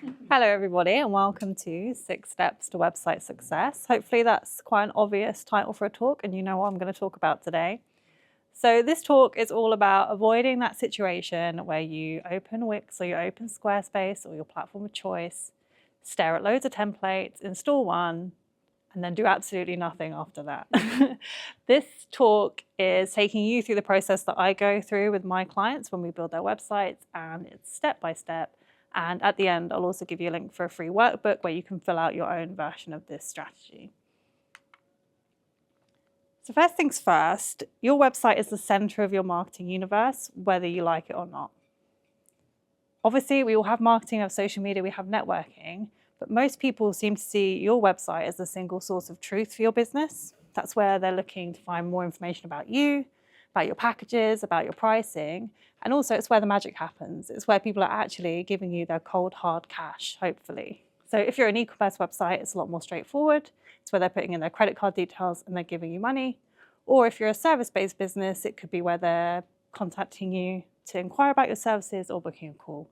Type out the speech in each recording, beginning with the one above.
Hello everybody and welcome to 6 Steps to Website Success. Hopefully that's quite an obvious title for a talk and you know what I'm going to talk about today. So this talk is all about avoiding that situation where you open Wix or you open Squarespace or your platform of choice, stare at loads of templates, install one, and then do absolutely nothing after that. This talk is taking you through the process that I go through with my clients when we build their websites, and it's step by step. And at the end, I'll also give you a link for a free workbook where you can fill out your own version of this strategy. So first things first, your website is the center of your marketing universe, whether you like it or not. Obviously, we all have marketing, we have social media, we have networking, but most people seem to see your website as the single source of truth for your business. That's where they're looking to find more information about you, about your packages, about your pricing, and also it's where the magic happens. It's where people are actually giving you their cold, hard cash, hopefully. So if you're an e-commerce website, it's a lot more straightforward. It's where they're putting in their credit card details and they're giving you money. Or if you're a service-based business, it could be where they're contacting you to inquire about your services or booking a call.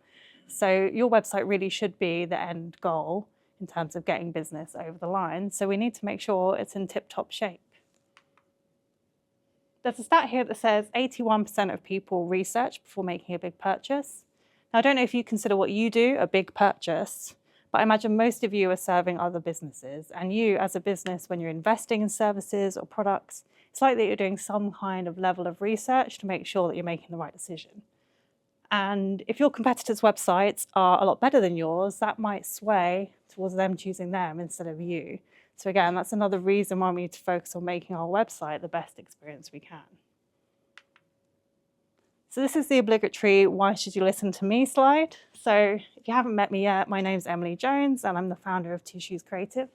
So your website really should be the end goal in terms of getting business over the line. So we need to make sure it's in tip-top shape. There's a stat here that says 81% of people research before making a big purchase. Now, I don't know if you consider what you do a big purchase, but I imagine most of you are serving other businesses. And you, as a business, when you're investing in services or products, it's likely that you're doing some kind of level of research to make sure that you're making the right decision. And if your competitors' websites are a lot better than yours, that might sway towards them choosing them instead of you. So again, that's another reason why we need to focus on making our website the best experience we can. So this is the obligatory why should you listen to me slide. So if you haven't met me yet, my name's Emily Jones and I'm the founder of Two Shoes Creative.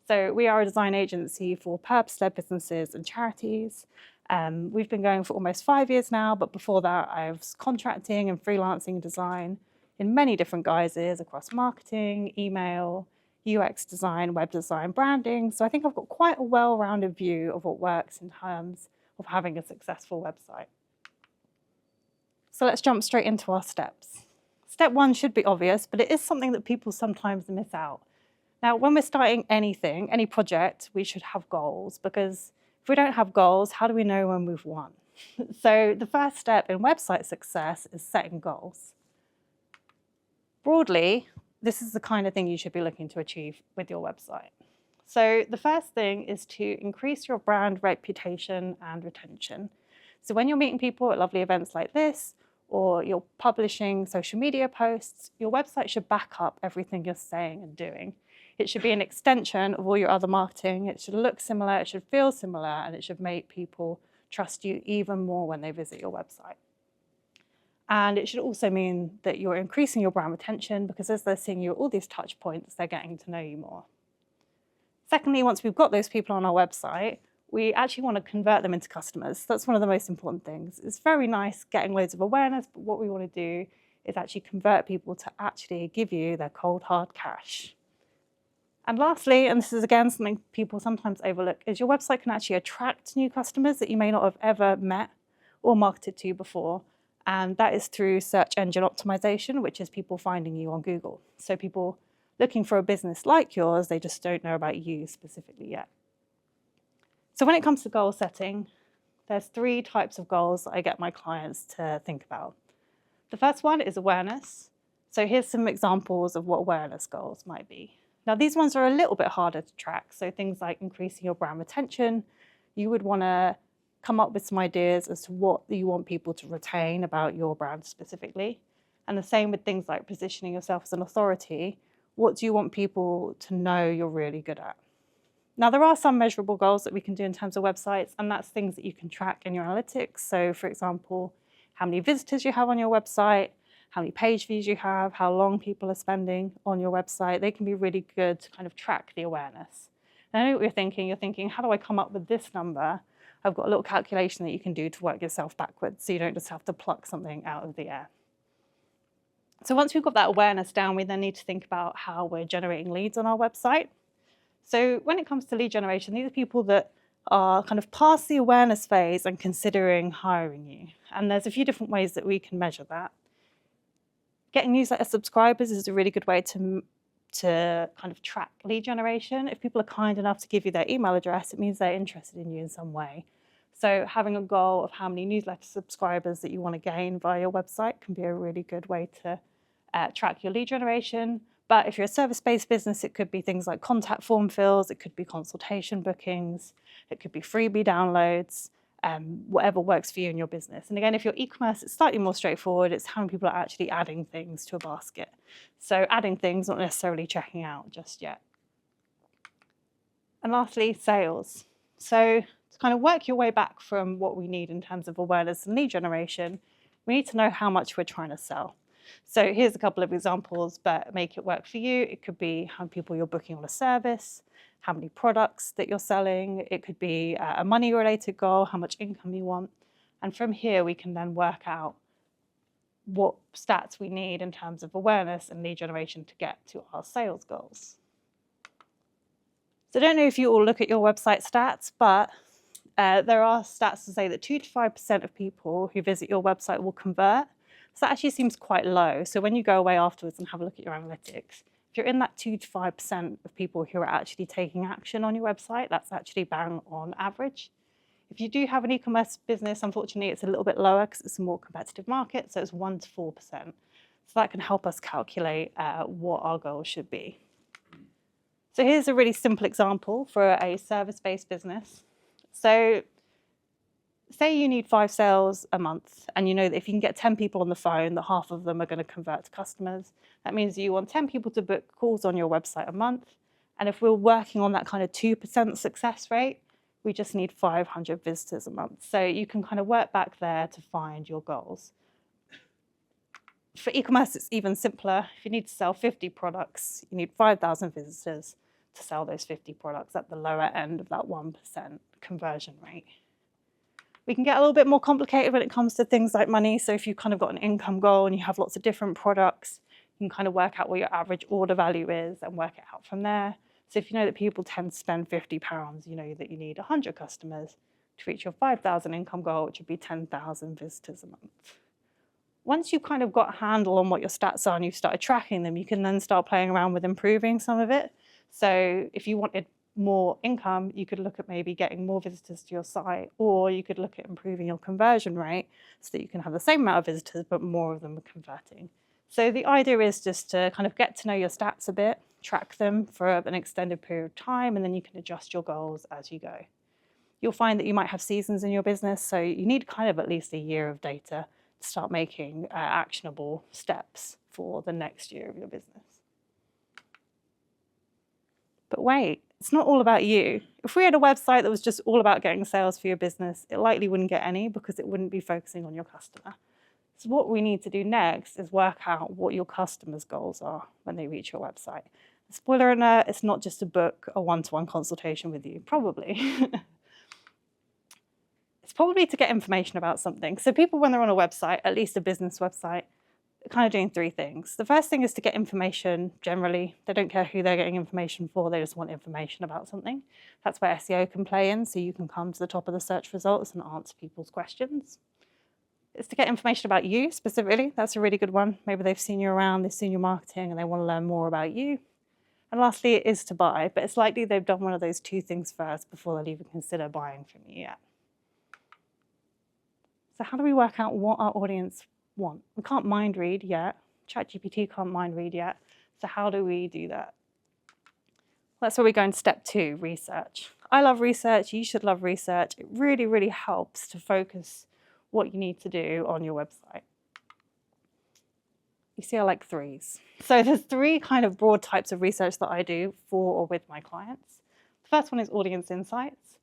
So we are a design agency for purpose-led businesses and charities. We've been going for almost 5 years now, but before that I was contracting and freelancing design in many different guises across marketing, email, UX design, web design, branding. So I think I've got quite a well-rounded view of what works in terms of having a successful website. So let's jump straight into our steps. Step 1 should be obvious, but it is something that people sometimes miss out. Now, when we're starting anything, any project, we should have goals, because if we don't have goals, how do we know when we've won? So the first step in website success is setting goals. Broadly, this is the kind of thing you should be looking to achieve with your website. So the first thing is to increase your brand reputation and retention. So when you're meeting people at lovely events like this, or you're publishing social media posts, your website should back up everything you're saying and doing. It should be an extension of all your other marketing. It should look similar, it should feel similar, and it should make people trust you even more when they visit your website. And it should also mean that you're increasing your brand retention, because as they're seeing you at all these touch points, they're getting to know you more. Secondly, once we've got those people on our website, we actually want to convert them into customers. That's one of the most important things. It's very nice getting loads of awareness, but what we want to do is actually convert people to actually give you their cold, hard cash. And lastly, and this is again something people sometimes overlook, is your website can actually attract new customers that you may not have ever met or marketed to before. And that is through search engine optimization, which is people finding you on Google. So people looking for a business like yours, they just don't know about you specifically yet. So when it comes to goal setting, there's 3 types of goals that I get my clients to think about. The first one is awareness. So here's some examples of what awareness goals might be. Now, these ones are a little bit harder to track. So things like increasing your brand retention, you would want to come up with some ideas as to what you want people to retain about your brand specifically. And the same with things like positioning yourself as an authority. What do you want people to know you're really good at? Now, there are some measurable goals that we can do in terms of websites, and that's things that you can track in your analytics. So for example, how many visitors you have on your website, how many page views you have, how long people are spending on your website. They can be really good to kind of track the awareness. And I know what you're thinking, how do I come up with this number? I've got a little calculation that you can do to work yourself backwards, so you don't just have to pluck something out of the air. So once we've got that awareness down, we then need to think about how we're generating leads on our website. So when it comes to lead generation, these are people that are kind of past the awareness phase and considering hiring you. And there's a few different ways that we can measure that. Getting newsletter subscribers is a really good way to kind of track lead generation. If people are kind enough to give you their email address, it means they're interested in you in some way. So having a goal of how many newsletter subscribers that you want to gain via your website can be a really good way to track your lead generation. But if you're a service-based business, it could be things like contact form fills, it could be consultation bookings, it could be freebie downloads, whatever works for you in your business. And again, if you're e-commerce, it's slightly more straightforward. It's how many people are actually adding things to a basket. So adding things, not necessarily checking out just yet. And lastly, sales. So to kind of work your way back from what we need in terms of awareness and lead generation, we need to know how much we're trying to sell. So here's a couple of examples, but make it work for you. It could be how many people you're booking on a service, how many products that you're selling. It could be a money-related goal, how much income you want. And from here, we can then work out what stats we need in terms of awareness and lead generation to get to our sales goals. So I don't know if you all look at your website stats, but there are stats to say that 2 to 5% of people who visit your website will convert. So that actually seems quite low. So when you go away afterwards and have a look at your analytics, if you're in that 2 to 5% of people who are actually taking action on your website, that's actually bang on average. If you do have an e-commerce business, unfortunately, it's a little bit lower because it's a more competitive market. So it's 1 to 4%. So that can help us calculate what our goals should be. So here's a really simple example for a service-based business. So say you need 5 sales a month, and you know that if you can get 10 people on the phone, that half of them are going to convert to customers. That means you want 10 people to book calls on your website a month. And if we're working on that kind of 2% success rate, we just need 500 visitors a month. So you can kind of work back there to find your goals. For e-commerce, it's even simpler. If you need to sell 50 products, you need 5,000 visitors to sell those 50 products at the lower end of that 1% conversion rate. We can get a little bit more complicated when it comes to things like money. So if you've kind of got an income goal and you have lots of different products, you can kind of work out what your average order value is and work it out from there. So if you know that people tend to spend £50, you know that you need 100 customers to reach your 5,000 income goal, which would be 10,000 visitors a month. Once you've kind of got a handle on what your stats are and you've started tracking them, you can then start playing around with improving some of it. So if you wanted more income, you could look at maybe getting more visitors to your site, or you could look at improving your conversion rate so that you can have the same amount of visitors, but more of them are converting. So the idea is just to kind of get to know your stats a bit, track them for an extended period of time, and then you can adjust your goals as you go. You'll find that you might have seasons in your business, so you need kind of at least a year of data to start making actionable steps for the next year of your business. But wait, it's not all about you. If we had a website that was just all about getting sales for your business, it likely wouldn't get any because it wouldn't be focusing on your customer. So what we need to do next is work out what your customers' goals are when they reach your website. Spoiler alert, it's not just to book a one-to-one consultation with you, probably. It's probably to get information about something. So people, when they're on a website, at least a business website, they're kind of doing 3 things. The first thing is to get information generally. They don't care who they're getting information for, they just want information about something. That's where SEO can play in, so you can come to the top of the search results and answer people's questions. It's to get information about you specifically. That's a really good one. Maybe they've seen you around, they've seen your marketing, and they want to learn more about you. And lastly, it is to buy, but it's likely they've done one of those 2 things first before they'll even consider buying from you yet. So how do we work out what our audience want? We can't mind read yet. ChatGPT can't mind read yet. So how do we do that? That's where we go in step 2, research. I love research. You should love research. It really, really helps to focus what you need to do on your website. You see, I like 3s. So there's 3 kind of broad types of research that I do for or with my clients. The first one is audience insights.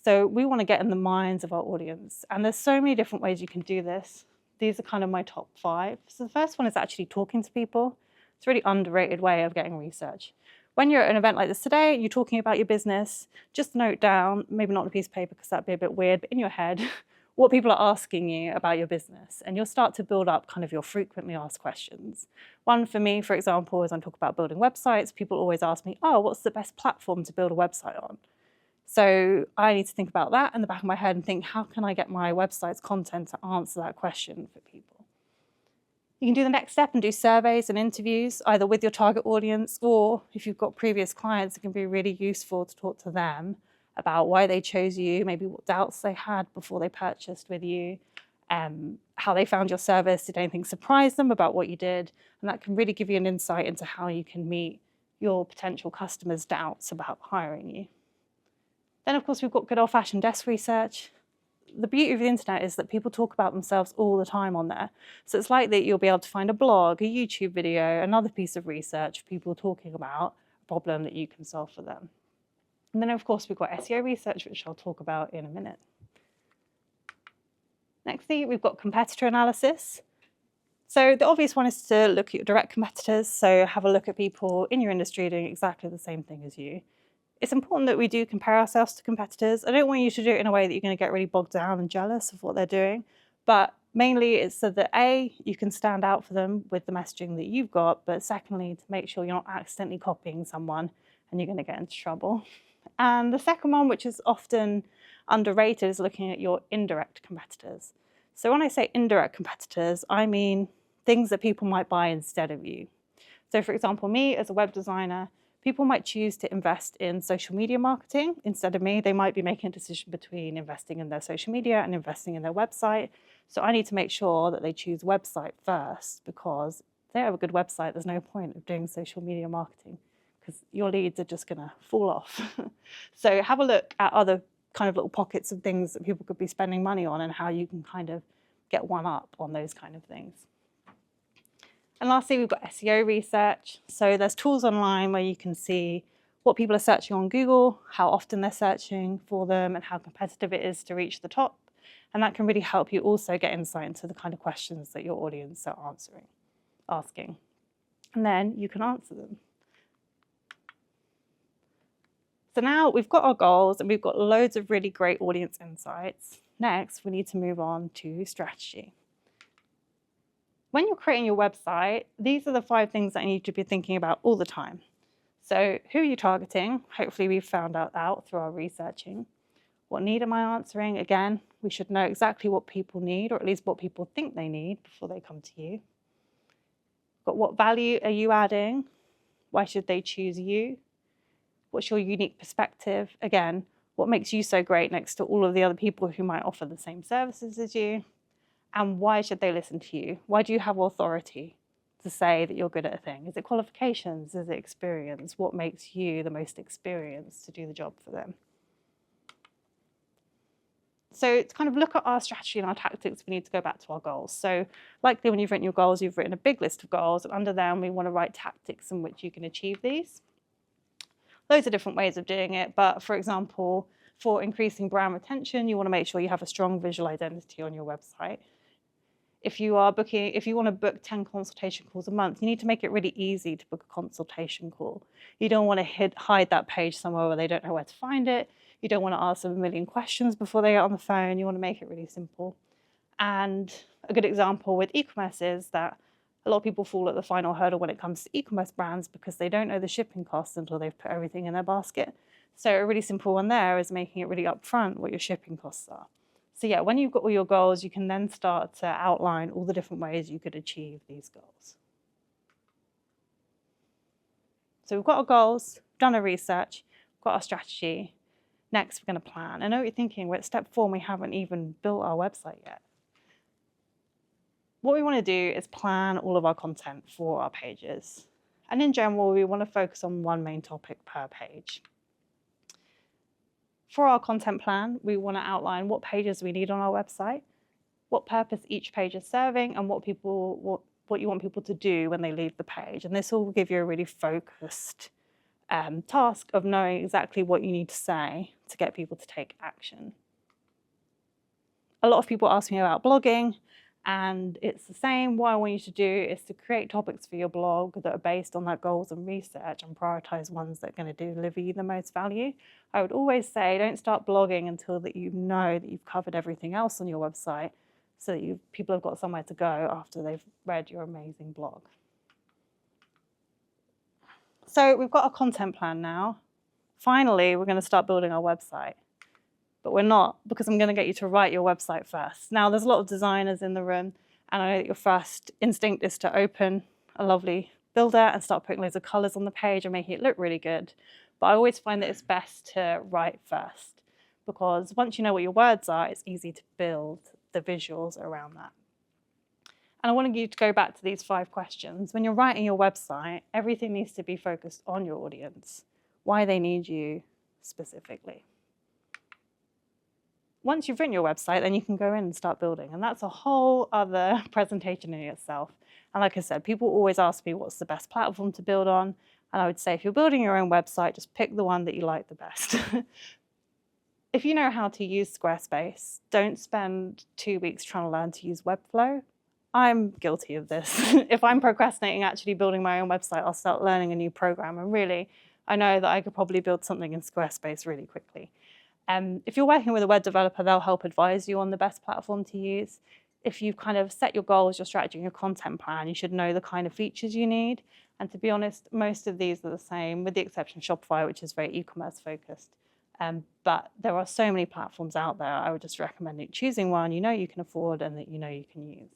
So we want to get in the minds of our audience. And there's so many different ways you can do this. These are kind of my top 5. So the first one is actually talking to people. It's a really underrated way of getting research. When you're at an event like this today and you're talking about your business, just note down, maybe not on a piece of paper because that'd be a bit weird, but in your head, what people are asking you about your business. And you'll start to build up kind of your frequently asked questions. One for me, for example, is when I talk about building websites, people always ask me, oh, what's the best platform to build a website on? So I need to think about that in the back of my head and think, how can I get my website's content to answer that question for people? You can do the next step and do surveys and interviews, either with your target audience, or if you've got previous clients, it can be really useful to talk to them about why they chose you, maybe what doubts they had before they purchased with you, how they found your service, did anything surprise them about what you did, and that can really give you an insight into how you can meet your potential customers' doubts about hiring you. Then, of course, we've got good old-fashioned desk research. The beauty of the internet is that people talk about themselves all the time on there. So it's like that you'll be able to find a blog, a YouTube video, another piece of research, people talking about a problem that you can solve for them. And then, of course, we've got SEO research, which I'll talk about in a minute. Next thing, we've got competitor analysis. So the obvious one is to look at your direct competitors. So have a look at people in your industry doing exactly the same thing as you. It's important that we do compare ourselves to competitors. I don't want you to do it in a way that you're going to get really bogged down and jealous of what they're doing, but mainly it's so that A, you can stand out for them with the messaging that you've got, but secondly, to make sure you're not accidentally copying someone and you're going to get into trouble. And the second one, which is often underrated, is looking at your indirect competitors. So when I say indirect competitors, I mean things that people might buy instead of you. So for example, me as a web designer, people might choose to invest in social media marketing instead of me. They might be making a decision between investing in their social media and investing in their website. So I need to make sure that they choose website first, because if they have a good website, there's no point of doing social media marketing because your leads are just going to fall off. So have a look at other kind of little pockets of things that people could be spending money on and how you can kind of get one up on those kind of things. And lastly, we've got SEO research. So there's tools online where you can see what people are searching on Google, how often they're searching for them, and how competitive it is to reach the top. And that can really help you also get insight into the kind of questions that your audience are asking. And then you can answer them. So now we've got our goals and we've got loads of really great audience insights. Next, we need to move on to strategy. When you're creating your website, these are the 5 things that I need to be thinking about all the time. So who are you targeting? Hopefully we've found out through our researching. What need am I answering? Again, we should know exactly what people need, or at least what people think they need before they come to you. But what value are you adding? Why should they choose you? What's your unique perspective? Again, what makes you so great next to all of the other people who might offer the same services as you? And why should they listen to you? Why do you have authority to say that you're good at a thing? Is it qualifications? Is it experience? What makes you the most experienced to do the job for them? So to kind of look at our strategy and our tactics, we need to go back to our goals. So likely when you've written your goals, you've written a big list of goals, and under them we want to write tactics in which you can achieve these. Loads of different ways of doing it, but for example, for increasing brand retention, you want to make sure you have a strong visual identity on your website. If you want to book 10 consultation calls a month, you need to make it really easy to book a consultation call. You don't want to hide that page somewhere where they don't know where to find it. You don't want to ask them a million questions before they get on the phone. You want to make it really simple. And a good example with e-commerce is that a lot of people fall at the final hurdle when it comes to e-commerce brands because they don't know the shipping costs until they've put everything in their basket. So a really simple one there is making it really upfront what your shipping costs are. So yeah, when you've got all your goals, you can then start to outline all the different ways you could achieve these goals. So we've got our goals, done our research, got our strategy. Next, we're going to plan. I know what you're thinking, we're at step 4 and we haven't even built our website yet. What we want to do is plan all of our content for our pages. And in general, we want to focus on one main topic per page. For our content plan, we want to outline what pages we need on our website, what purpose each page is serving, and what you want people to do when they leave the page. And this will give you a really focused task of knowing exactly what you need to say to get people to take action. A lot of people ask me about blogging, and it's the same. What I want you to do is to create topics for your blog that are based on that goals and research and prioritize ones that are going to deliver you the most value. I would always say don't start blogging until that you know that you've covered everything else on your website so that people have got somewhere to go after they've read your amazing blog. So we've got a content plan now. Finally, we're going to start building our website. But we're not, because I'm going to get you to write your website first. Now, there's a lot of designers in the room, And I know that your first instinct is to open a lovely builder and start putting loads of colors on the page and making it look really good. But I always find that it's best to write first, because once you know what your words are, it's easy to build the visuals around that. And I wanted you to go back to these 5 questions. When you're writing your website, everything needs to be focused on your audience, why they need you specifically. Once you've written your website, then you can go in and start building. And that's a whole other presentation in itself. And like I said, people always ask me what's the best platform to build on. And I would say if you're building your own website, just pick the one that you like the best. If you know how to use Squarespace, don't spend 2 weeks trying to learn to use Webflow. I'm guilty of this. If I'm procrastinating actually building my own website, I'll start learning a new program. And really, I know that I could probably build something in Squarespace really quickly. If you're working with a web developer, they'll help advise you on the best platform to use. If you've kind of set your goals, your strategy, and your content plan, you should know the kind of features you need. And to be honest, most of these are the same, with the exception of Shopify, which is very e-commerce focused. But there are so many platforms out there. I would just recommend choosing one you know you can afford and that you know you can use.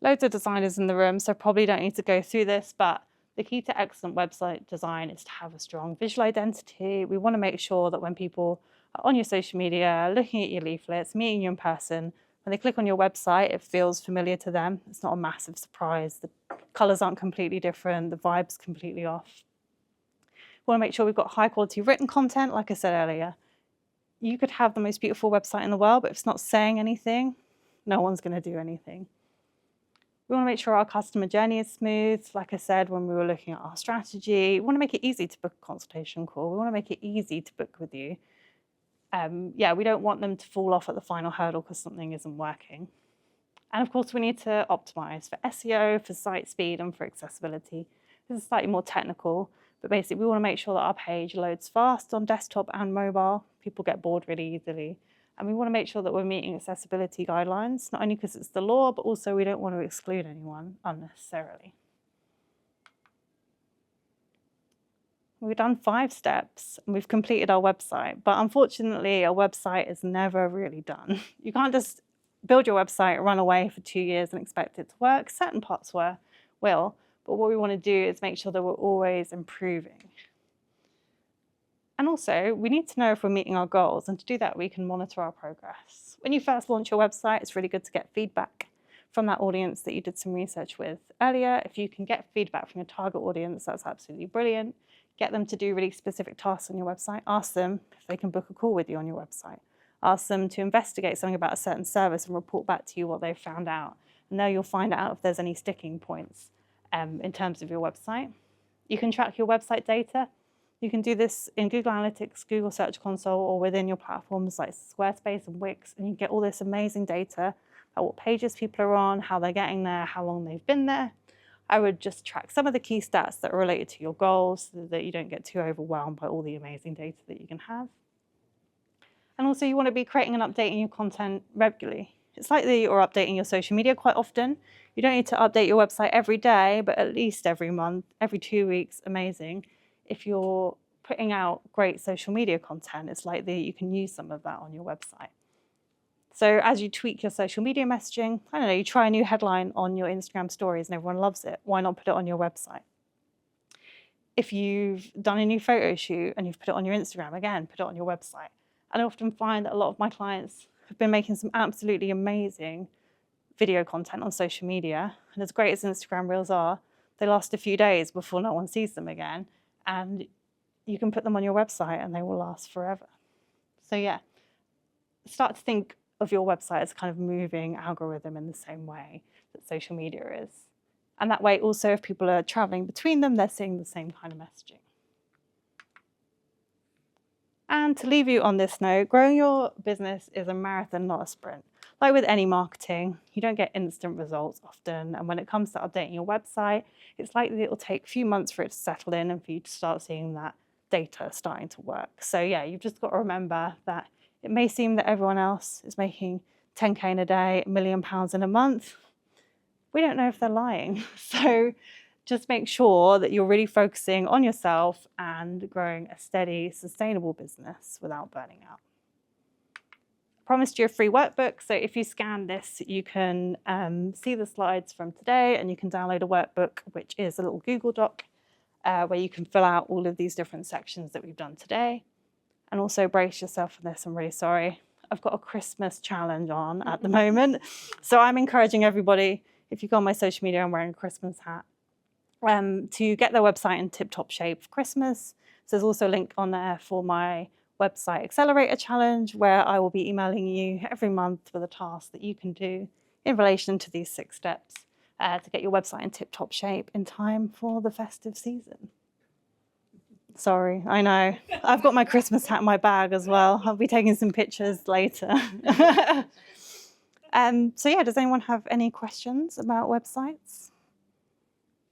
Loads of designers in the room, so probably don't need to go through this, but the key to excellent website design is to have a strong visual identity. We want to make sure that when people are on your social media, looking at your leaflets, meeting you in person, when they click on your website, it feels familiar to them. It's not a massive surprise. The colors aren't completely different. The vibe's completely off. We want to make sure we've got high quality written content. Like I said earlier, you could have the most beautiful website in the world, but if it's not saying anything, no one's going to do anything. We want to make sure our customer journey is smooth. Like I said, when we were looking at our strategy, we want to make it easy to book a consultation call. We want to make it easy to book with you. We don't want them to fall off at the final hurdle because something isn't working. And of course, we need to optimize for SEO, for site speed, and for accessibility. This is slightly more technical, but basically we want to make sure that our page loads fast on desktop and mobile. People get bored really easily. And we want to make sure that we're meeting accessibility guidelines, not only because it's the law, but also we don't want to exclude anyone unnecessarily. We've done 5 steps and we've completed our website, but unfortunately, our website is never really done. You can't just build your website, run away for 2 years and expect it to work. Certain parts will, but what we want to do is make sure that we're always improving. And also, we need to know if we're meeting our goals, and to do that, we can monitor our progress. When you first launch your website, it's really good to get feedback from that audience that you did some research with earlier. If you can get feedback from your target audience, that's absolutely brilliant. Get them to do really specific tasks on your website. Ask them if they can book a call with you on your website. Ask them to investigate something about a certain service and report back to you what they've found out. And there you'll find out if there's any sticking points in terms of your website. You can track your website data. You can do this in Google Analytics, Google Search Console, or within your platforms like Squarespace and Wix, and you get all this amazing data about what pages people are on, how they're getting there, how long they've been there. I would just track some of the key stats that are related to your goals so that you don't get too overwhelmed by all the amazing data that you can have. And also you want to be creating and updating your content regularly. It's likely you're updating your social media quite often. You don't need to update your website every day, but at least every month, every 2 weeks, amazing. If you're putting out great social media content, it's likely you can use some of that on your website. So as you tweak your social media messaging, I don't know, you try a new headline on your Instagram stories and everyone loves it. Why not put it on your website? If you've done a new photo shoot and you've put it on your Instagram, again, put it on your website. And I often find that a lot of my clients have been making some absolutely amazing video content on social media. And as great as Instagram Reels are, they last a few days before no one sees them again. And you can put them on your website and they will last forever. So yeah, start to think of your website as kind of moving algorithm in the same way that social media is. And that way also, if people are traveling between them, they're seeing the same kind of messaging. And to leave you on this note, growing your business is a marathon, not a sprint. Like with any marketing, you don't get instant results often. And when it comes to updating your website, it's likely it will take a few months for it to settle in and for you to start seeing that data starting to work. So yeah, you've just got to remember that it may seem that everyone else is making 10K in a day, £1 million in a month. We don't know if they're lying. So just make sure that you're really focusing on yourself and growing a steady, sustainable business without burning out. Promised you a free workbook. So if you scan this, you can see the slides from today, and you can download a workbook, which is a little Google Doc where you can fill out all of these different sections that we've done today. And also brace yourself for this. I'm really sorry. I've got a Christmas challenge on at the moment. So I'm encouraging everybody, if you go on my social media, I'm wearing a Christmas hat, to get their website in tip-top shape for Christmas. So there's also a link on there for my website accelerator challenge, where I will be emailing you every month with a task that you can do in relation to these 6 steps to get your website in tip-top shape in time for the festive season. Sorry, I know. I've got my Christmas hat in my bag as well. I'll be taking some pictures later. So yeah, does anyone have any questions about websites?